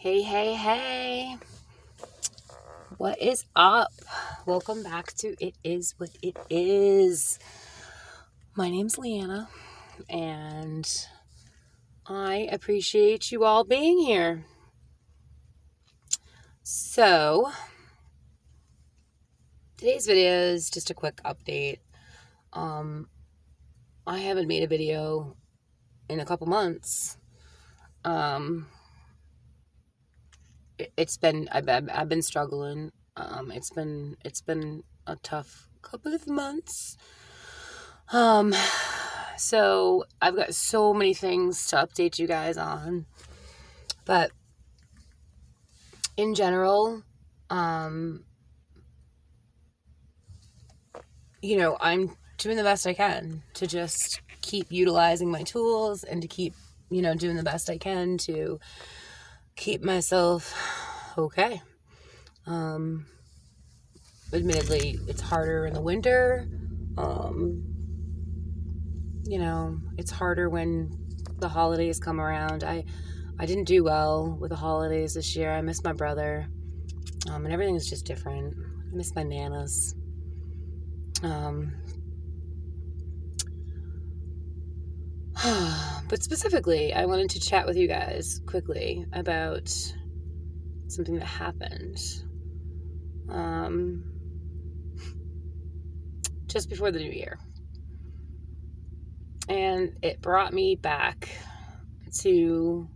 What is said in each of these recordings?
Hey, hey, hey. What is up? Welcome back to It Is What It Is. My name's Leanna, and I appreciate you all being here. So, today's video is just a quick update. I haven't made a video in a couple months. I've been struggling. It's been a tough couple of months. So I've got so many things to update you guys on, but in general, I'm doing the best I can to just keep utilizing my tools and to keep, doing the best I can to keep myself okay. Admittedly, it's harder in the winter. It's harder when the holidays come around. I didn't do well with the holidays this year. I miss my brother. And everything's just different. I miss my nanas. But specifically, I wanted to chat with you guys quickly about something that happened just before the new year. And it brought me back to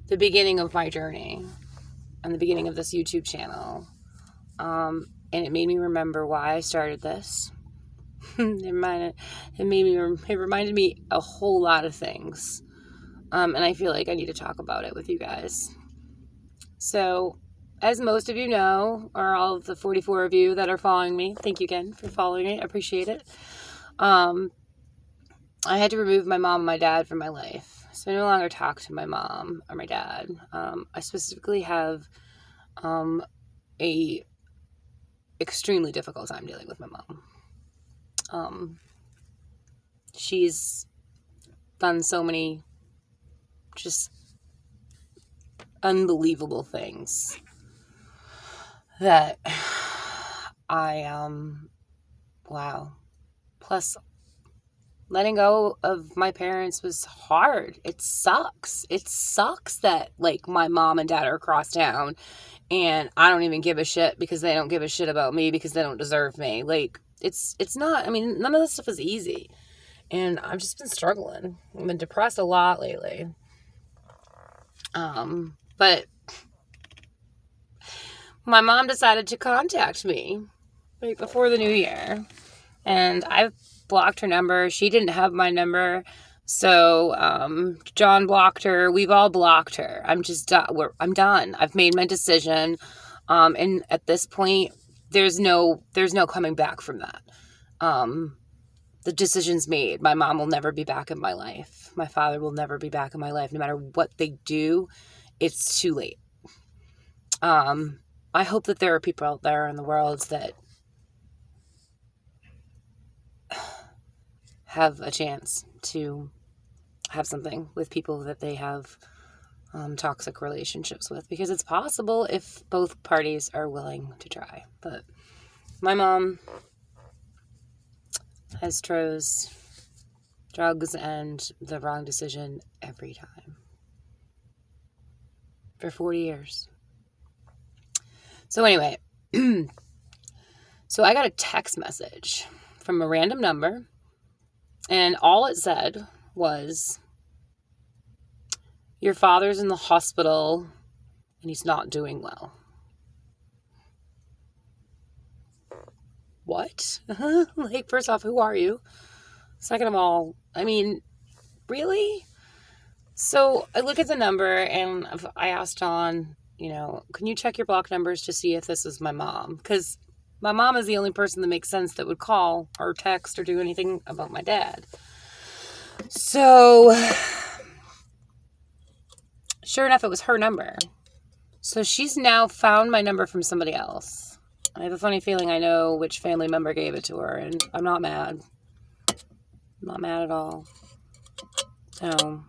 the beginning of my journey and the beginning of this YouTube channel. And it made me remember why I started this. It reminded me a whole lot of things. And I feel like I need to talk about it with you guys. So, as most of you know, or all of the 44 of you that are following me, thank you again for following me. I appreciate it. I had to remove my mom and my dad from my life. So I no longer talk to my mom or my dad. I specifically have a extremely difficult time dealing with my mom. She's done so many just unbelievable things that wow. Plus, letting go of my parents was hard. It sucks. It sucks that, my mom and dad are across town and I don't even give a shit because they don't give a shit about me because they don't deserve me. It's not, none of this stuff is easy. And I've just been struggling. I've been depressed a lot lately. But my mom decided to contact me right before the new year. And I've blocked her number. She didn't have my number. So, John blocked her. We've all blocked her. I'm just done. I'm done. I've made my decision. And at this point, there's no coming back from that. The decision's made. My mom will never be back in my life. My father will never be back in my life. No matter what they do, it's too late. I hope that there are people out there in the world that have a chance to have something with people that they have toxic relationships with, because it's possible if both parties are willing to try. But my mom has chose drugs and the wrong decision every time for 40 years. So anyway, so I got a text message from a random number, and all it said was, "Your father's in the hospital and he's not doing well." What? First off, who are you? Second of all, really? So I look at the number and I asked John, can you check your block numbers to see if this is my mom? Because my mom is the only person that makes sense that would call or text or do anything about my dad. So, sure enough, it was her number. So she's now found my number from somebody else. I have a funny feeling I know which family member gave it to her, and I'm not mad. I'm not mad at all. So,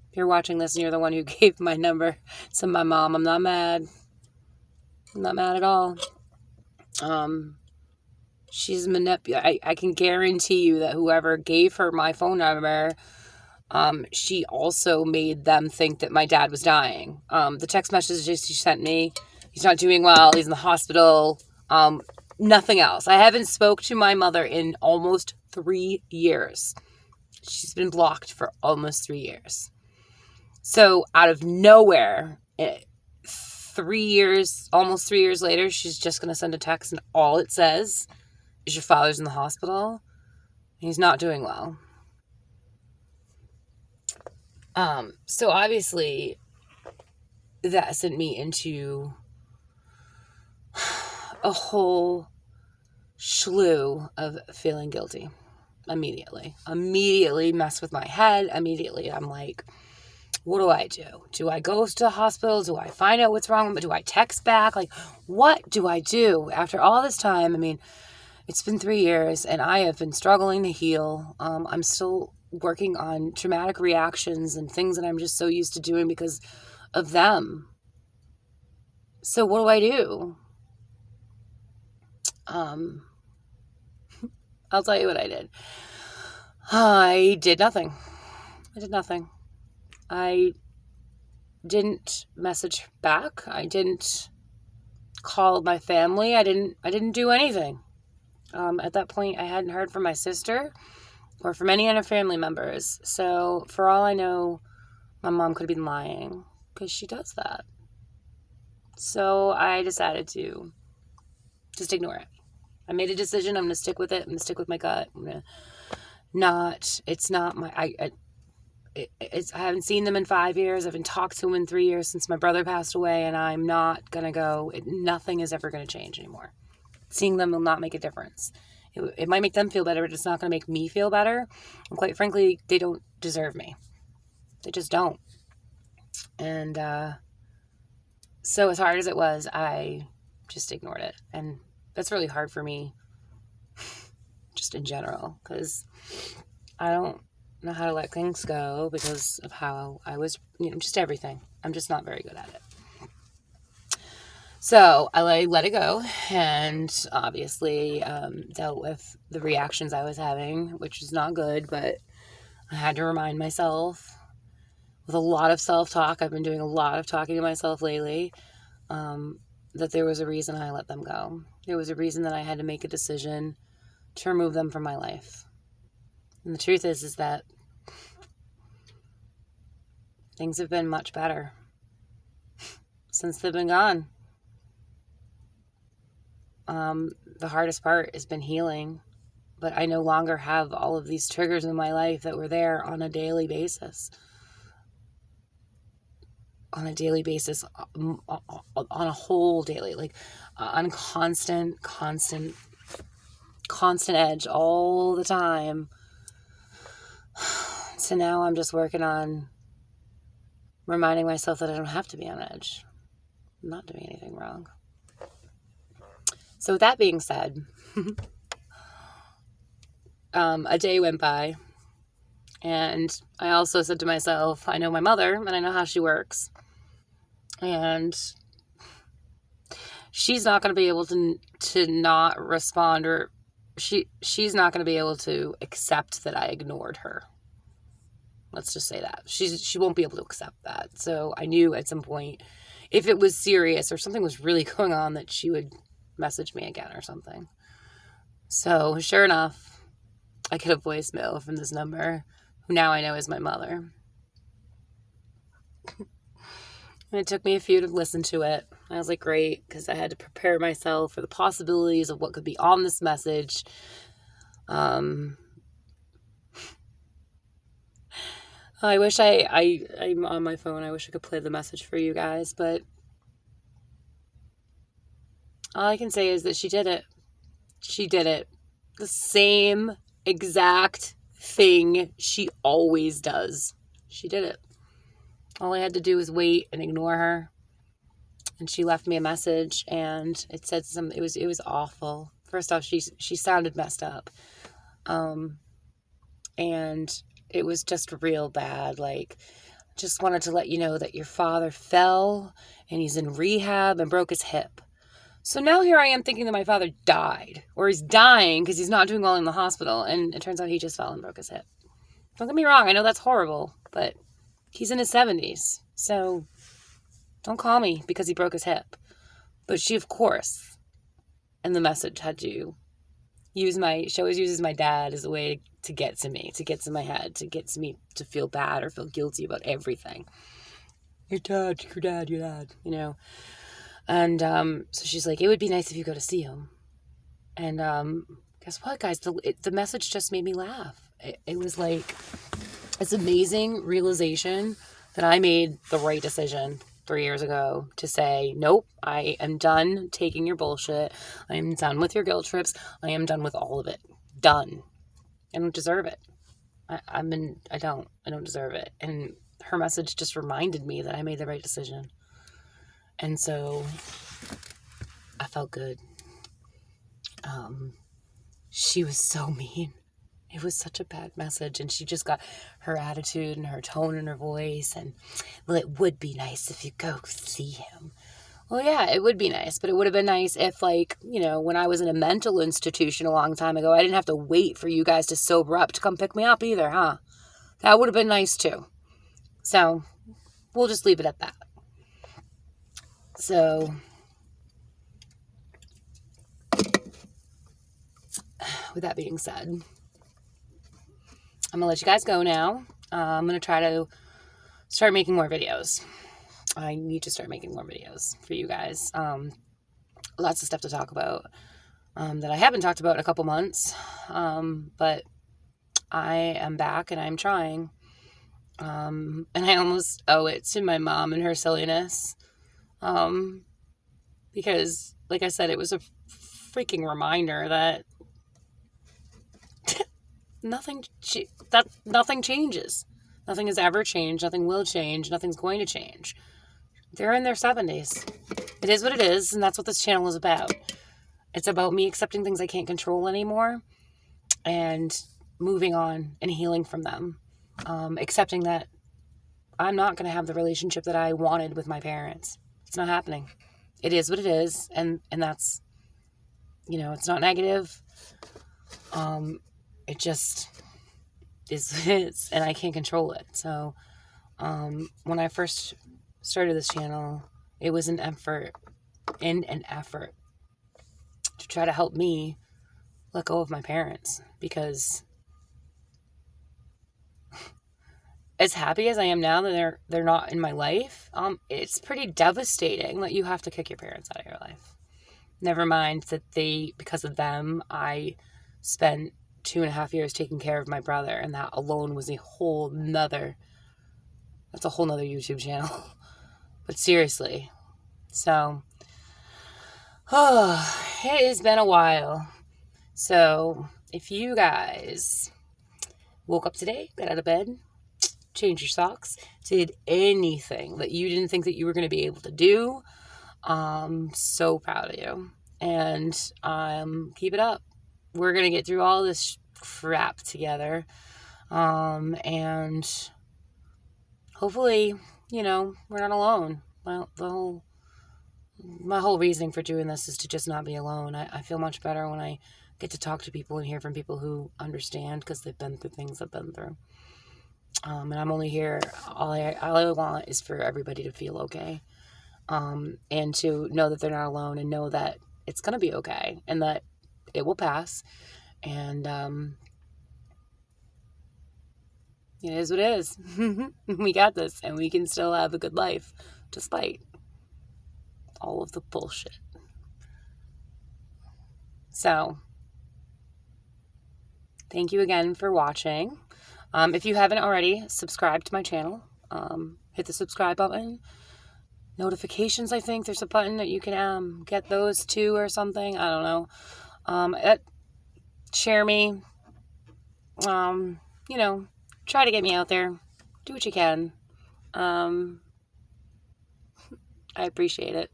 If you're watching this and you're the one who gave my number to my mom, I'm not mad. I'm not mad at all. She's I can guarantee you that whoever gave her my phone number, she also made them think that my dad was dying. The text messages she sent me, he's not doing well, he's in the hospital, nothing else. I haven't spoke to my mother in almost 3 years. She's been blocked for almost 3 years. So out of nowhere, 3 years, almost 3 years later, she's just going to send a text and all it says is your father's in the hospital. He's not doing well. So obviously that sent me into a whole slew of feeling guilty immediately mess with my head. Immediately I'm like, what do I do? Do I go to the hospital? Do I find out what's wrong? Do I text back? Like, what do I do after all this time? I mean, it's been 3 years and I have been struggling to heal. I'm still working on traumatic reactions and things that I'm just so used to doing because of them. So what do I do? I'll tell you what I did. I did nothing. I didn't message back. I didn't call my family. I didn't do anything. At that point, I hadn't heard from my sister or from any other family members. So for all I know, my mom could have been lying because she does that. So I decided to just ignore it. I made a decision. I'm going to stick with it. I'm going to stick with my gut. I haven't seen them in 5 years. I haven't talked to them in 3 years since my brother passed away, and I'm not going to go. Nothing is ever going to change anymore. Seeing them will not make a difference. It might make them feel better, but it's not going to make me feel better. And quite frankly, they don't deserve me. They just don't. And so as hard as it was, I just ignored it. And that's really hard for me just in general because I don't know how to let things go because of how I was, just everything. I'm just not very good at it. So I let it go and obviously dealt with the reactions I was having, which is not good, but I had to remind myself with a lot of self-talk. I've been doing a lot of talking to myself lately, that there was a reason I let them go. There was a reason that I had to make a decision to remove them from my life. And the truth is that things have been much better since they've been gone. The hardest part has been healing, but I no longer have all of these triggers in my life that were there on a daily basis. On a whole daily, on constant edge all the time. So now I'm just working on reminding myself that I don't have to be on edge. I'm not doing anything wrong. So with that being said, a day went by and I also said to myself, I know my mother and I know how she works. And she's not going to be able to not respond, or she's not going to be able to accept that I ignored her. Let's just say that. She won't be able to accept that. So I knew at some point, if it was serious or something was really going on, that she would message me again or something. So sure enough, I get a voicemail from this number, who now I know is my mother. And it took me a few to listen to it. I was like, great, because I had to prepare myself for the possibilities of what could be on this message. I wish I'm on my phone. I wish I could play the message for you guys, but all I can say is that she did it. She did it. The same exact thing she always does. She did it. All I had to do was wait and ignore her. And she left me a message and it said it was awful. First off, she sounded messed up. And it was just real bad. just wanted to let you know that your father fell and he's in rehab and broke his hip. So now here I am thinking that my father died, or he's dying because he's not doing well in the hospital, and it turns out he just fell and broke his hip. Don't get me wrong, I know that's horrible, but he's in his 70s, so don't call me because he broke his hip. But she, of course, in the message had to she always uses my dad as a way to get to me, to get to my head, to get to me to feel bad or feel guilty about everything. Your dad, you know. And so she's like, it would be nice if you go to see him. And guess what, guys? The message just made me laugh. It was like this amazing realization that I made the right decision 3 years ago to say, nope, I am done taking your bullshit. I am done with your guilt trips. I am done with all of it. Done. I don't deserve it. I don't deserve it. And her message just reminded me that I made the right decision. And so I felt good. She was so mean. It was such a bad message. And she just got her attitude and her tone in her voice. And, well, it would be nice if you go see him. Well, yeah, it would be nice. But it would have been nice if, like, you know, when I was in a mental institution a long time ago, I didn't have to wait for you guys to sober up to come pick me up either, huh? That would have been nice too. So we'll just leave it at that. So, with that being said, I'm going to let you guys go now. I'm going to try to start making more videos. I need to start making more videos for you guys. Lots of stuff to talk about that I haven't talked about in a couple months. But I am back and I'm trying. And I almost owe it to my mom and her silliness. Because, like I said, it was a freaking reminder that nothing changes. Nothing has ever changed. Nothing will change. Nothing's going to change. They're in their 70s. It is what it is, and that's what this channel is about. It's about me accepting things I can't control anymore and moving on and healing from them. Accepting that I'm not going to have the relationship that I wanted with my parents. It's not happening. It is what it is, and that's, you know, it's not negative. It just is what it is, and I can't control it. So, when I first started this channel, it was an effort to try to help me let go of my parents, because as happy as I am now that they're not in my life, it's pretty devastating that you have to kick your parents out of your life. Never mind that because of them, I spent 2.5 years taking care of my brother, and that alone was that's a whole nother YouTube channel. But seriously, so, it has been a while. So, if you guys woke up today, got out of bed, changed your socks, did anything that you didn't think that you were going to be able to do, I'm so proud of you. And keep it up. We're going to get through all this crap together. And hopefully, you know, we're not alone. Well, my whole reasoning for doing this is to just not be alone. I feel much better when I get to talk to people and hear from people who understand, because they've been through things I've been through. And I'm only here, all I want is for everybody to feel okay. And to know that they're not alone, and know that it's going to be okay, and that it will pass. And it is what it is. We got this, and we can still have a good life despite all of the bullshit. So, thank you again for watching. If you haven't already, subscribe to my channel. Hit the subscribe button. Notifications, I think there's a button that you can get those too, or something. I don't know. Share me. Try to get me out there. Do what you can. I appreciate it.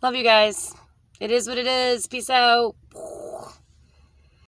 Love you guys. It is what it is. Peace out.